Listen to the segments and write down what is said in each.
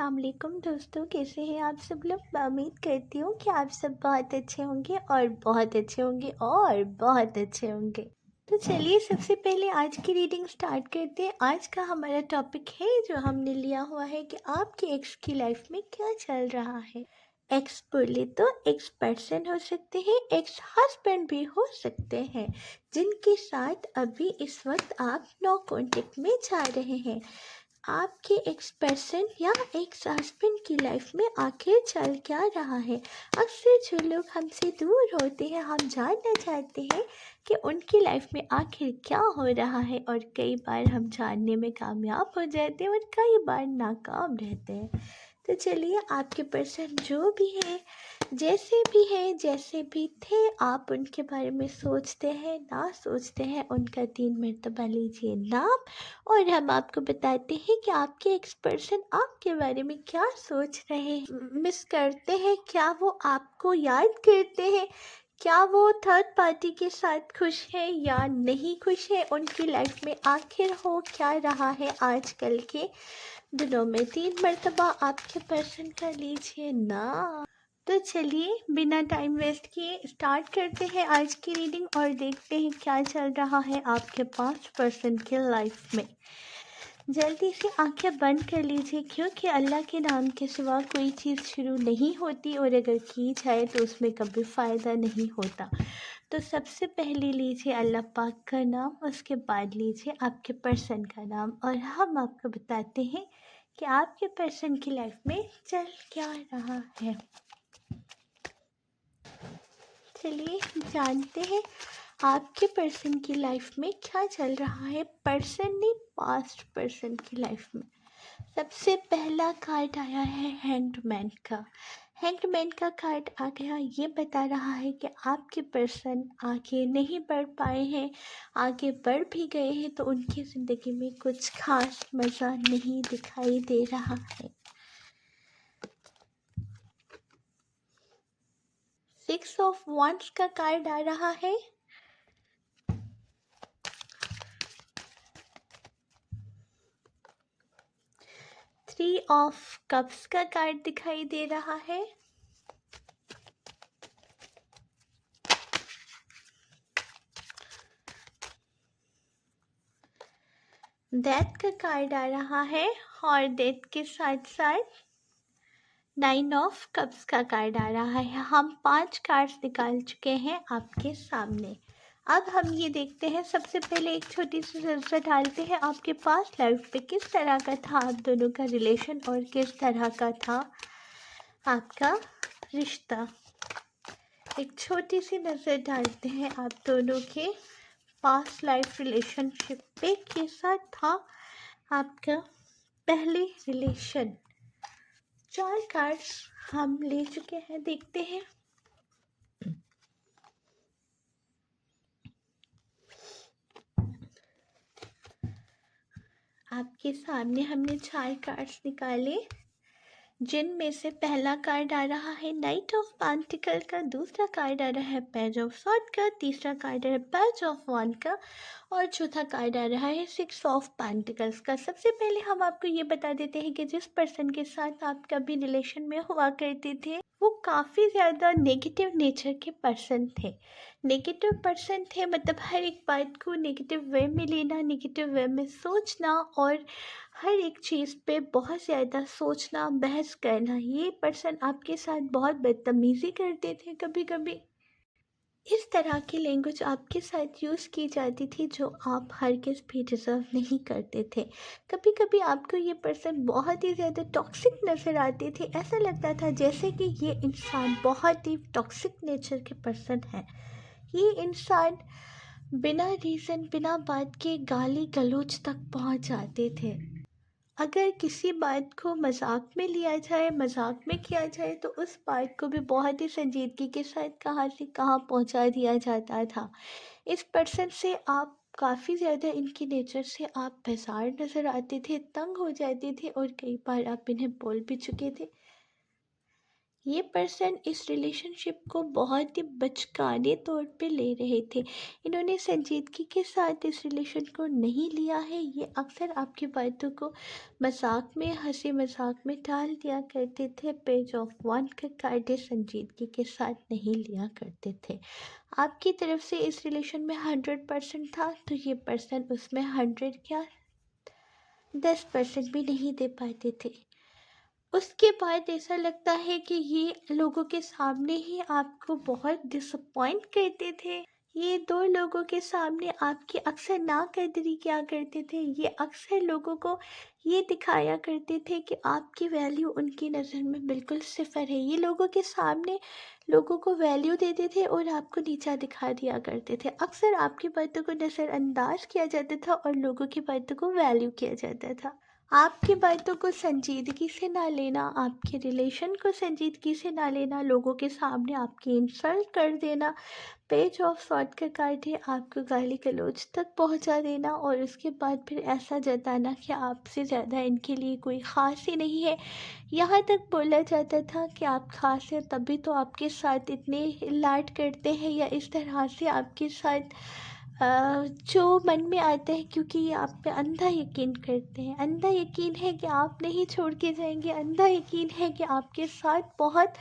अस्सलाम वालेकुम दोस्तों, कैसे हैं आप सब लोग। मैं उम्मीद करती हूँ कि आप सब बहुत अच्छे होंगे और बहुत अच्छे होंगे और बहुत अच्छे होंगे। तो चलिए सबसे पहले आज की रीडिंग स्टार्ट करते हैं। आज का हमारा टॉपिक है जो हमने लिया हुआ है कि आपके एक्स की लाइफ में क्या चल रहा है। एक्स बोले तो एक्स पर्सन हो सकते हैं, एक्स हस्बैंड भी हो सकते हैं, जिनके साथ अभी इस वक्त आप नो कॉन्टेक्ट में जा रहे हैं। आपके एक्स पर्सन या एक्स हस्बैंड की लाइफ में आखिर चल क्या रहा है। अक्सर जो लोग हमसे दूर होते हैं, हम जानना चाहते हैं कि उनकी लाइफ में आखिर क्या हो रहा है, और कई बार हम जानने में कामयाब हो जाते हैं और कई बार नाकाम रहते हैं। तो चलिए, आपके पर्सन जो भी है, जैसे भी है, जैसे भी थे, आप उनके बारे में सोचते हैं ना सोचते हैं, उनका 3 मरतबा लीजिए नाम, और हम आपको बताते हैं कि आपके एक्स पर्सन आपके बारे में क्या सोच रहे हैं, मिस करते हैं क्या, वो आपको याद करते हैं, क्या वो थर्ड पार्टी के साथ खुश है या नहीं खुश है, उनकी लाइफ में आखिर हो क्या रहा है आजकल के दिनों में। 3 मरतबा आपके पर्सन का लीजिए ना। तो चलिए बिना टाइम वेस्ट किए स्टार्ट करते हैं आज की रीडिंग और देखते हैं क्या चल रहा है आपके 5 पर्सन के लाइफ में। जल्दी से आंखें बंद कर लीजिए, क्योंकि अल्लाह के नाम के सिवा कोई चीज़ शुरू नहीं होती, और अगर की जाए तो उसमें कभी फ़ायदा नहीं होता। तो सबसे पहले लीजिए अल्लाह पाक का नाम, उसके बाद लीजिए आपके पर्सन का नाम, और हम आपको बताते हैं कि आपके पर्सन की लाइफ में चल क्या रहा है। चलिए जानते हैं आपके पर्सन की लाइफ में क्या चल रहा है, पर्सन नहीं पास्ट पर्सन की लाइफ में। सबसे पहला कार्ड आया है हैंगमैन का। हैंगमैन का कार्ड आ गया, ये बता रहा है कि आपके पर्सन आगे नहीं बढ़ पाए हैं, आगे बढ़ भी गए हैं तो उनकी ज़िंदगी में कुछ खास मज़ा नहीं दिखाई दे रहा है। 6 ऑफ वॉन्ड्स का कार्ड आ रहा है। थ्री ऑफ कप्स का कार्ड दिखाई दे रहा है। डेथ का कार्ड आ रहा है, और डेथ के साथ साथ 9 ऑफ कप्स का कार्ड आ रहा है। हम 5 कार्ड्स निकाल चुके हैं आपके सामने। अब हम ये देखते हैं, सबसे पहले एक छोटी सी नजर डालते हैं आपके पास लाइफ पे किस तरह का था आप दोनों का रिलेशन, और किस तरह का था आपका रिश्ता। एक छोटी सी नज़र डालते हैं आप दोनों के पास्ट लाइफ रिलेशनशिप पे, कैसा था आपका पहले रिलेशन। 4 कार्ड्स हम ले चुके हैं, देखते हैं। आपके सामने हमने 4 कार्ड्स निकाले, जिनमें से पहला कार्ड आ रहा है नाइट ऑफ पेंटिकल का, दूसरा कार्ड आ रहा है पेज ऑफ सॉर्ड का, तीसरा कार्ड आ रहा है पेज ऑफ वॉन्ड का, और चौथा कार्ड आ रहा है 6 ऑफ पेंटिकल्स का। सबसे पहले हम आपको ये बता देते हैं कि जिस पर्सन के साथ आप कभी रिलेशन में हुआ करते थे, वो काफ़ी ज़्यादा नेगेटिव नेचर के पर्सन थे। नेगेटिव पर्सन थे मतलब हर एक बात को नेगेटिव वे में लेना, नेगेटिव वे में सोचना, और हर एक चीज़ पे बहुत ज़्यादा सोचना, बहस करना। ये पर्सन आपके साथ बहुत बदतमीज़ी करते थे, कभी कभी इस तरह की लैंग्वेज आपके साथ यूज़ की जाती थी जो आप हरगिज़ भी डिज़र्व नहीं करते थे। कभी कभी आपको ये पर्सन बहुत ही ज़्यादा टॉक्सिक नज़र आते थे, ऐसा लगता था जैसे कि ये इंसान बहुत ही टॉक्सिक नेचर के पर्सन है। ये इंसान बिना रीज़न, बिना बात के गाली गलौज तक पहुंच जाते थे। अगर किसी बात को मजाक में लिया जाए, मजाक में किया जाए, तो उस बात को भी बहुत ही संजीदगी के साथ कहाँ से कहाँ पहुँचा दिया जाता था। इस पर्सन से आप काफ़ी ज़्यादा, इनके नेचर से आप बेजार नज़र आते थे, तंग हो जाते थे, और कई बार आप इन्हें बोल भी चुके थे। ये पर्सन इस रिलेशनशिप को बहुत ही बचकाने तौर पे ले रहे थे। इन्होंने संजीदगी के साथ इस रिलेशन को नहीं लिया है। ये अक्सर आपकी बातों को मजाक में, हंसी मजाक में टाल दिया करते थे। पेज ऑफ वन का कार्ड संजीदगी के साथ नहीं लिया करते थे। आपकी तरफ से इस रिलेशन में 100% था, तो ये पर्सन उसमें 100 क्या 10% भी नहीं दे पाते थे। उसके बाद ऐसा लगता है कि ये लोगों के सामने ही आपको बहुत डिसअपॉइंट करते थे। ये दो लोगों के सामने आपकी अक्सर नाकदरी किया करते थे। ये अक्सर लोगों को ये दिखाया करते थे कि आपकी वैल्यू उनकी नज़र में बिल्कुल सिफर है। ये लोगों के सामने लोगों को वैल्यू देते थे और आपको नीचा दिखा दिया करते थे। अक्सर आपकी बातों को नज़रअंदाज किया जाता था और लोगों की बातों को वैल्यू किया जाता था। आपकी बातों को संजीदगी से ना लेना, आपके रिलेशन को संजीदगी से ना लेना, लोगों के सामने आपकी इंसल्ट कर देना, पेज ऑफ सॉर्ट का कार्ड है, आपको गाली गलौज तक पहुंचा देना और उसके बाद फिर ऐसा जताना कि आपसे ज़्यादा इनके लिए कोई ख़ास ही नहीं है। यहाँ तक बोला जाता था कि आप ख़ास हैं तभी तो आपके साथ इतने लाड करते हैं, या इस तरह से आपके साथ जो मन में आता है, क्योंकि ये आप पे अंधा यकीन करते हैं। अंधा यकीन है कि आप नहीं छोड़ के जाएंगे, अंधा यकीन है कि आपके साथ बहुत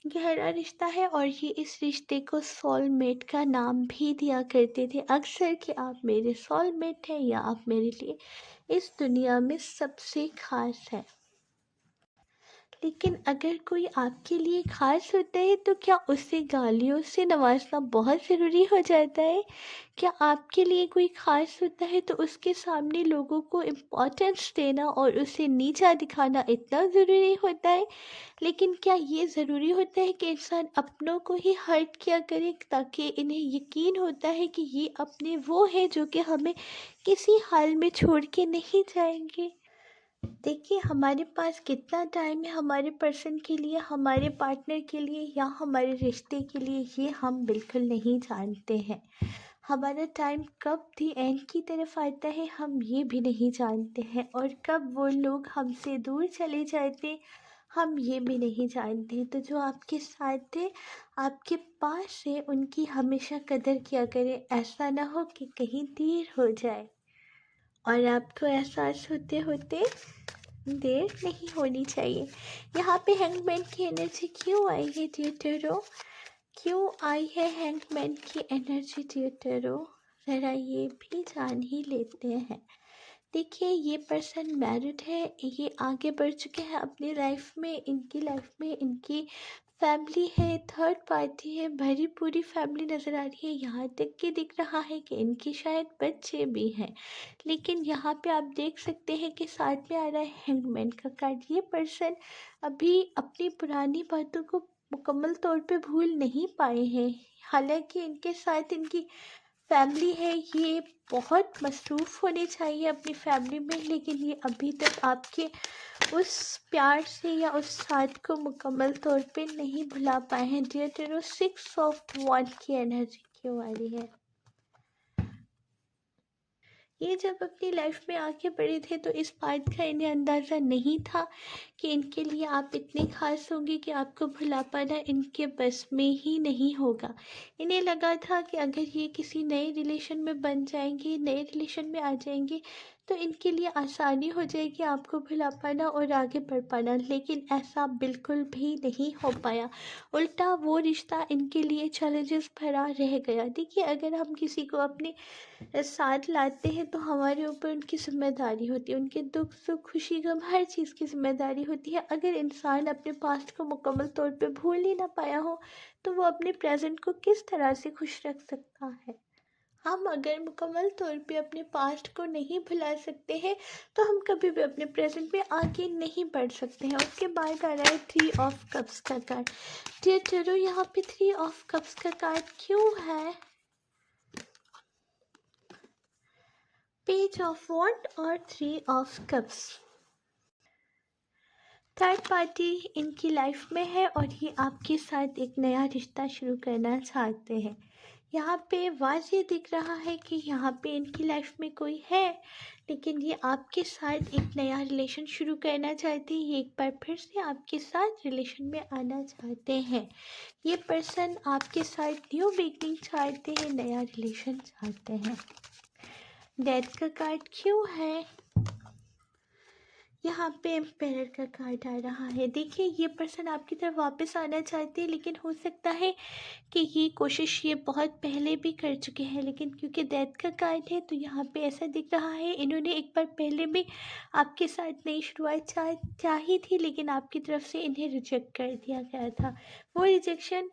गहरा रिश्ता है, और ये इस रिश्ते को सोलमेट का नाम भी दिया करते थे अक्सर कि आप मेरे सोलमेट हैं, या आप मेरे लिए इस दुनिया में सबसे खास है। लेकिन अगर कोई आपके लिए ख़ास होता है तो क्या उसे गालियों से नवाजना बहुत ज़रूरी हो जाता है? क्या आपके लिए कोई ख़ास होता है तो उसके सामने लोगों को इम्पोर्टेंस देना और उसे नीचा दिखाना इतना ज़रूरी होता है? लेकिन क्या ये ज़रूरी होता है कि इंसान अपनों को ही हर्ट किया करे ताकि इन्हें यकीन होता है कि ये अपने वो हैं जो कि हमें किसी हाल में छोड़ के नहीं जाएंगे? देखिए, हमारे पास कितना टाइम है हमारे पर्सन के लिए, हमारे पार्टनर के लिए, या हमारे रिश्ते के लिए, ये हम बिल्कुल नहीं जानते हैं। हमारा टाइम कब दी एंड की तरफ आता है हम ये भी नहीं जानते हैं, और कब वो लोग हमसे दूर चले जाते हम ये भी नहीं जानते। तो जो आपके साथ थे, आपके पास है, उनकी हमेशा कदर किया करें। ऐसा ना हो कि कहीं देर हो जाए और आपको एहसास होते होते देर नहीं होनी चाहिए। यहाँ पे हैंगमैन की एनर्जी क्यों आई है थिएटरों? क्यों आई है हैंगमैन की एनर्जी थिएटरों? ज़रा ये भी जान ही लेते हैं। देखिए, ये पर्सन मैरिड है, ये आगे बढ़ चुके हैं अपनी लाइफ में, इनकी लाइफ में इनकी फैमिली है, थर्ड पार्टी है, भरी पूरी फैमिली नज़र आ रही है। यहाँ तक कि दिख रहा है कि इनकी शायद बच्चे भी हैं। लेकिन यहाँ पे आप देख सकते हैं कि साथ में आ रहा है हैंगमैन का कार्ड। ये पर्सन अभी अपनी पुरानी बातों को मुकम्मल तौर पे भूल नहीं पाए हैं। हालांकि इनके साथ इनकी फैमिली है, ये बहुत मसरूफ़ होने चाहिए अपनी फैमिली में, लेकिन ये अभी तक आपके उस प्यार से या उस साथ को मुकम्मल तौर पे नहीं भुला पाए हैं। डियर टेरो, 6 ऑफ वन की एनर्जी क्यों आ रही है? ये जब अपनी लाइफ में आगे बढ़े थे तो इस बात का इन्हें अंदाज़ा नहीं था कि इनके लिए आप इतने खास होंगे कि आपको भुला पाना इनके बस में ही नहीं होगा। इन्हें लगा था कि अगर ये किसी नए रिलेशन में बन जाएंगे, नए रिलेशन में आ जाएंगे, तो इनके लिए आसानी हो जाएगी आपको भुला पाना और आगे बढ़ पाना। लेकिन ऐसा बिल्कुल भी नहीं हो पाया। उल्टा वो रिश्ता इनके लिए चैलेंजेस भरा रह गया। देखिए, अगर हम किसी को अपने साथ लाते हैं तो हमारे ऊपर उनकी ज़िम्मेदारी होती है, उनके दुख सुख खुशी गम हर चीज़ की ज़िम्मेदारी होती है। अगर इंसान अपने पास्ट को मुकम्मल तौर पे भूल ही ना पाया हो तो वो अपने प्रेजेंट को किस तरह से खुश रख सकता है? हम अगर मुकम्मल तौर पे अपने पास्ट को नहीं भुला सकते हैं तो हम कभी भी अपने प्रेजेंट में आगे नहीं बढ़ सकते हैं। उसके बाद आ रहा है 3 ऑफ कप्स का कार्ड। डियर टेरो, यहाँ पे 3 ऑफ कप्स का कार्ड क्यों है? पेज ऑफ वॉन्ड और 3 ऑफ कप्स। थर्ड पार्टी इनकी लाइफ में है और ये आपके साथ एक नया रिश्ता शुरू करना चाहते हैं। यहाँ पे वाज़ेह दिख रहा है कि यहाँ पे इनकी लाइफ में कोई है, लेकिन ये आपके साथ एक नया रिलेशन शुरू करना चाहते हैं। ये एक बार फिर से आपके साथ रिलेशन में आना चाहते हैं। ये पर्सन आपके साथ न्यू बिगनिंग चाहते हैं, नया रिलेशन चाहते हैं। डेथ का कार्ड क्यों है? यहाँ पे एम्पायर का कार्ड आ रहा है। देखिए, ये पर्सन आपकी तरफ वापस आना चाहते हैं, लेकिन हो सकता है कि ये कोशिश ये बहुत पहले भी कर चुके हैं, लेकिन क्योंकि डेथ का कार्ड है तो यहाँ पे ऐसा दिख रहा है इन्होंने एक बार पहले भी आपके साथ नई शुरुआत चाही थी, लेकिन आपकी तरफ से इन्हें रिजेक्ट कर दिया गया था। वो रिजेक्शन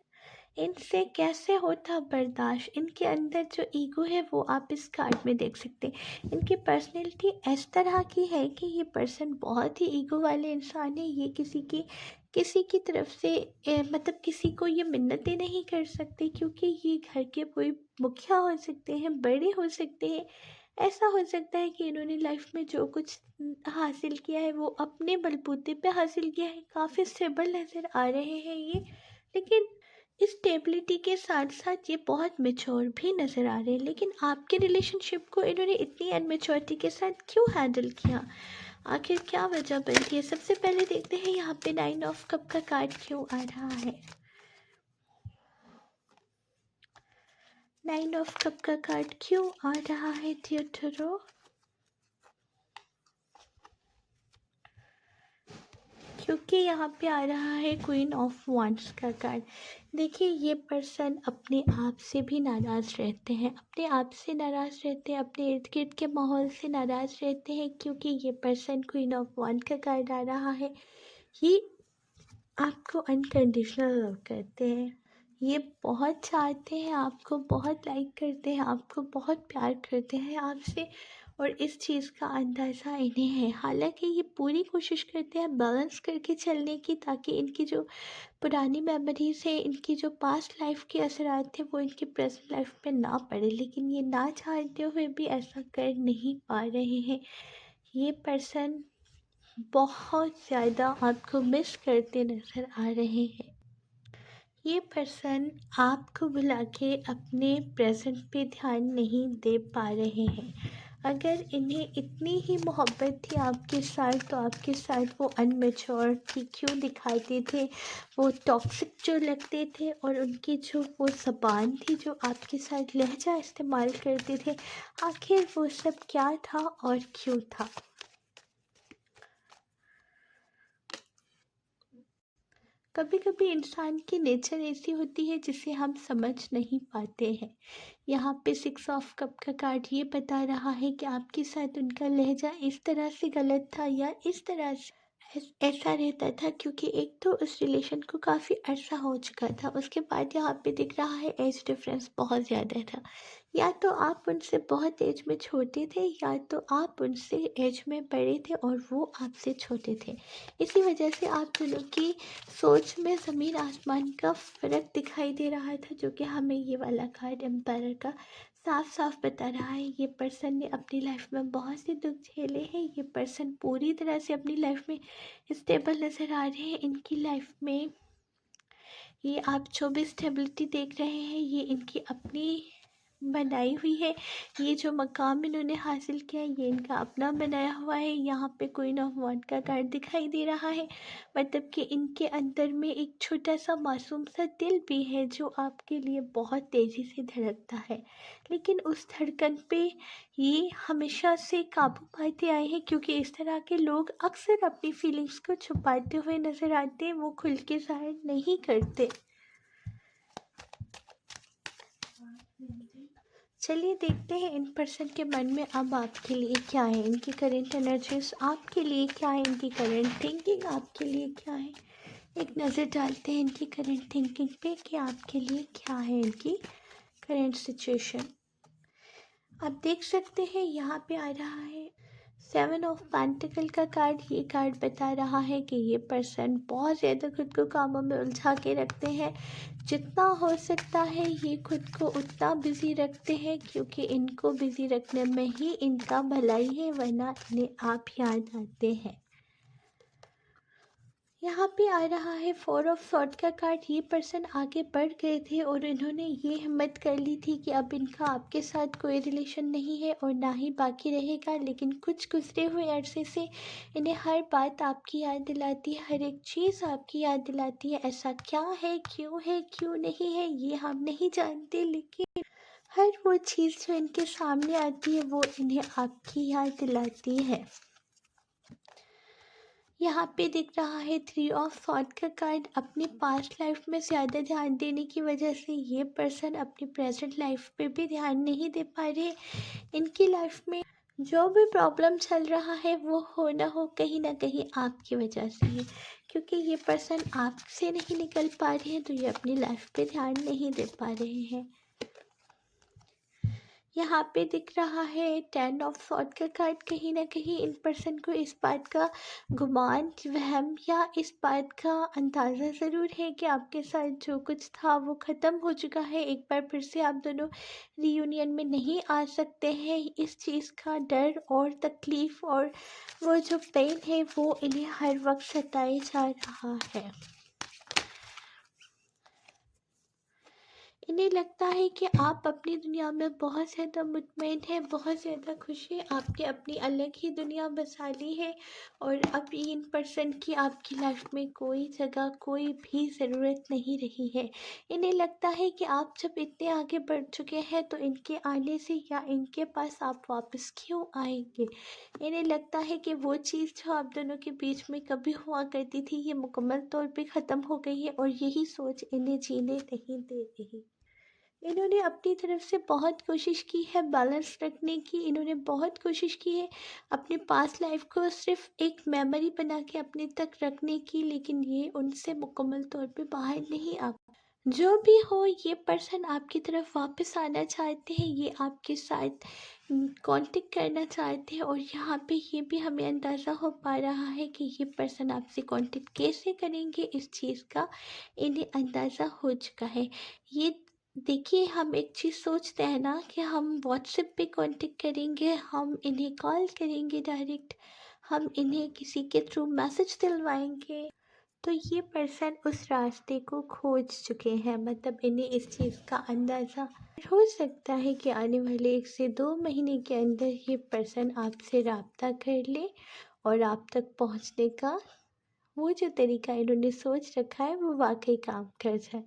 इनसे कैसे होता बर्दाश्त? इनके अंदर जो ईगो है वो आप इस कार्ड में देख सकते हैं। इनकी पर्सनैलिटी इस तरह की है कि ये पर्सन बहुत ही ईगो वाले इंसान है। ये किसी की तरफ से मतलब किसी को ये मिन्नतें नहीं कर सकते, क्योंकि ये घर के कोई मुखिया हो सकते हैं, बड़े हो सकते हैं। ऐसा हो सकता है कि इन्होंने लाइफ में जो कुछ हासिल किया है वो अपने बलबूते पे हासिल किया है। काफ़ी स्टेबल नज़र आ रहे हैं ये, लेकिन इस स्टेबिलिटी के साथ साथ ये बहुत मैच्योर भी नज़र आ रहे हैं। लेकिन आपके रिलेशनशिप को इन्होंने इतनी अनमेच्योरिटी के साथ क्यों हैंडल किया? आखिर क्या वजह बनती है? सबसे पहले देखते हैं यहाँ पे 9 ऑफ कप का कार्ड क्यों आ रहा है। 9 ऑफ कप का कार्ड क्यों आ रहा है थियोटरो? क्योंकि यहाँ पे आ रहा है क्वीन ऑफ वांड्स का कार्ड। देखिए, ये पर्सन अपने आप से भी नाराज़ रहते हैं, अपने आप से नाराज़ रहते हैं, अपने इर्द गिर्द के माहौल से नाराज़ रहते हैं, क्योंकि ये पर्सन क्वीन ऑफ वांड का कार्ड आ रहा है। ये आपको अनकंडीशनल लव करते हैं, ये बहुत चाहते हैं आपको, बहुत लाइक करते हैं आपको, बहुत प्यार करते हैं आपसे, और इस चीज़ का अंदाज़ा इन्हें है। हालांकि ये पूरी कोशिश करते हैं बैलेंस करके चलने की, ताकि इनकी जो पुरानी मेमोरीज है, इनकी जो पास्ट लाइफ के असरात थे वो इनकी प्रेजेंट लाइफ पे ना पड़े, लेकिन ये ना चाहते हुए भी ऐसा कर नहीं पा रहे हैं। ये पर्सन बहुत ज़्यादा आपको मिस करते नज़र आ रहे हैं। ये पर्सन आपको बुला के अपने प्रेजेंट पे ध्यान नहीं दे पा रहे हैं। अगर इन्हें इतनी ही मोहब्बत थी आपके साथ, तो आपके साथ वो अनमेच्योर थी क्यों दिखाते थे, वो टॉक्सिक जो लगते थे, और उनकी जो वो ज़बान थी जो आपके साथ लहजा इस्तेमाल करते थे, आखिर वो सब क्या था और क्यों था? कभी कभी इंसान की नेचर ऐसी होती है जिसे हम समझ नहीं पाते हैं। यहाँ पे 6 ऑफ कप का कार्ड ये बता रहा है कि आपके साथ उनका लहजा इस तरह से गलत था, या इस तरह से ऐसा रहता था क्योंकि एक तो उस रिलेशन को काफ़ी अर्सा हो चुका था, उसके बाद यहाँ पे दिख रहा है एज डिफरेंस बहुत ज़्यादा था। या तो आप उनसे बहुत एज में छोटे थे, या तो आप उनसे एज में बड़े थे और वो आपसे छोटे थे। इसी वजह से आप दोनों की सोच में ज़मीन आसमान का फ़र्क दिखाई दे रहा था, जो कि हमें ये वाला कार्ड एम्पायर का साफ साफ बता रहा है। ये पर्सन ने अपनी लाइफ में बहुत से दुख झेले हैं। ये पर्सन पूरी तरह से अपनी लाइफ में स्टेबल नज़र आ रहे हैं। इनकी लाइफ में ये आप जो भी स्टेबिलिटी देख रहे हैं, ये इनकी अपनी बनाई हुई है। ये जो मकाम इन्होंने हासिल किया है, ये इनका अपना बनाया हुआ है। यहाँ पे क्वीन ऑफ वांड का कार्ड दिखाई दे रहा है, मतलब कि इनके अंदर में एक छोटा सा मासूम सा दिल भी है जो आपके लिए बहुत तेज़ी से धड़कता है, लेकिन उस धड़कन पे ये हमेशा से काबू पाते आए हैं, क्योंकि इस तरह के लोग अक्सर अपनी फीलिंग्स को छुपाते हुए नज़र आते हैं, वो खुल के जाहिर नहीं करते। चलिए देखते हैं इन पर्सन के मन में अब आपके लिए क्या है, इनकी करेंट एनर्जीज आपके लिए क्या है, इनकी करेंट थिंकिंग आपके लिए क्या है। एक नज़र डालते हैं इनकी करेंट थिंकिंग पे कि आपके लिए क्या है इनकी करेंट सिचुएशन। आप देख सकते हैं यहाँ पे आ रहा है 7 ऑफ पेंटिकल का कार्ड। ये कार्ड बता रहा है कि ये पर्सन बहुत ज़्यादा खुद को कामों में उलझा के रखते हैं। जितना हो सकता है ये खुद को उतना बिज़ी रखते हैं, क्योंकि इनको बिज़ी रखने में ही इनका भलाई है, वरना इन्हें आप याद आते हैं। यहाँ पे आ रहा है 4 ऑफ सॉर्ड का कार्ड। ये पर्सन आगे बढ़ गए थे और इन्होंने ये हिम्मत कर ली थी कि अब इनका आपके साथ कोई रिलेशन नहीं है और ना ही बाकी रहेगा, लेकिन कुछ गुजरे हुए अरसे से इन्हें हर बात आपकी याद दिलाती है, हर एक चीज़ आपकी याद दिलाती है। ऐसा क्या है, क्यों नहीं है, ये हम नहीं जानते, लेकिन हर वो चीज़ जो इनके सामने आती है वो इन्हें आपकी याद दिलाती है। यहाँ पे दिख रहा है 3 ऑफ सॉर्ड का कार्ड। अपनी पास्ट लाइफ में ज़्यादा ध्यान देने की वजह से ये पर्सन अपनी प्रेजेंट लाइफ पे भी ध्यान नहीं दे पा रहे। इनकी लाइफ में जो भी प्रॉब्लम चल रहा है वो हो ना हो कहीं ना कहीं आपकी वजह से है, क्योंकि ये पर्सन आपसे नहीं निकल पा रहे हैं तो ये अपनी लाइफ पे ध्यान नहीं दे पा रहे हैं। यहाँ पे दिख रहा है 10 ऑफ सॉर्ड का कार्ड। कहीं ना कहीं इन पर्सन को इस बात का गुमान, वहम या इस बात का अंदाज़ा ज़रूर है कि आपके साथ जो कुछ था वो ख़त्म हो चुका है। एक बार फिर से आप दोनों रीयूनियन में नहीं आ सकते हैं। इस चीज़ का डर और तकलीफ़ और वो जो पेन है वो इन्हें हर वक्त सताए जा रहा है। इन्हें लगता है कि आप अपनी दुनिया में बहुत ज़्यादा मुतमईन हैं, बहुत ज़्यादा खुश हैं, आपने अपनी अलग ही दुनिया बसा ली है और अब इन पर्सन की आपकी लाइफ में कोई जगह, कोई भी ज़रूरत नहीं रही है। इन्हें लगता है कि आप जब इतने आगे बढ़ चुके हैं तो इनके आने से या इनके पास आप वापस क्यों आएंगे। इन्हें लगता है कि वो चीज़ जो आप दोनों के बीच में कभी हुआ करती थी ये मुकम्मल तौर पे ख़त्म हो गई है और यही सोच इन्हें जीने नहीं दे रही। इन्होंने अपनी तरफ से बहुत कोशिश की है बैलेंस रखने की। इन्होंने बहुत कोशिश की है अपने पास्ट लाइफ को सिर्फ एक मेमोरी बना के अपने तक रखने की, लेकिन ये उनसे मुकम्मल तौर पे बाहर नहीं आ। जो भी हो, ये पर्सन आपकी तरफ वापस आना चाहते हैं, ये आपके साथ कांटेक्ट करना चाहते हैं और यहाँ पे ये भी हमें अंदाज़ा हो पा रहा है कि ये पर्सन आपसे कांटेक्ट कैसे करेंगे, इस चीज़ का इन्हें अंदाज़ा हो चुका है। ये देखिए, हम एक चीज़ सोचते हैं ना कि हम व्हाट्सएप पे कांटेक्ट करेंगे, हम इन्हें कॉल करेंगे डायरेक्ट, हम इन्हें किसी के थ्रू मैसेज दिलवाएंगे, तो ये पर्सन उस रास्ते को खोज चुके हैं। मतलब इन्हें इस चीज़ का अंदाज़ा हो सकता है कि आने वाले 1 से 2 महीने के अंदर ये पर्सन आपसे रब्ता कर ले और आप तक पहुंचने का वो जो तरीका इन्होंने सोच रखा है वो वाकई काम कर जाए।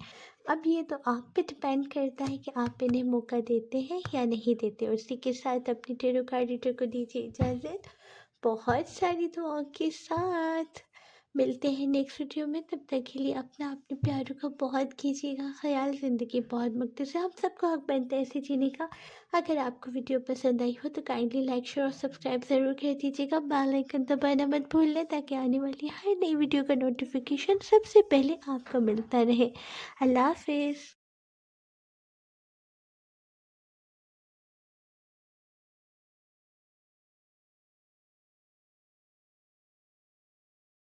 अब ये तो आप पे डिपेंड करता है कि आप इन्हें मौका देते हैं या नहीं देते। और इसी के साथ अपनी टेरो कार्ड रीडर को दीजिए इजाज़त, बहुत सारी दुआओं के साथ। मिलते हैं नेक्स्ट वीडियो में, तब तक के लिए अपना अपने प्यारों का बहुत कीजिएगा ख्याल। ज़िंदगी बहुत मुख्तसर है, हम सबको हक बनता है ऐसे जीने का। अगर आपको वीडियो पसंद आई हो तो काइंडली लाइक, शेयर और सब्सक्राइब ज़रूर कर दीजिएगा। बेल आइकन दबाना मत भूलना ताकि आने वाली हर नई वीडियो का नोटिफिकेशन सबसे पहले आपको मिलता रहे। अल्लाह हाफिज़।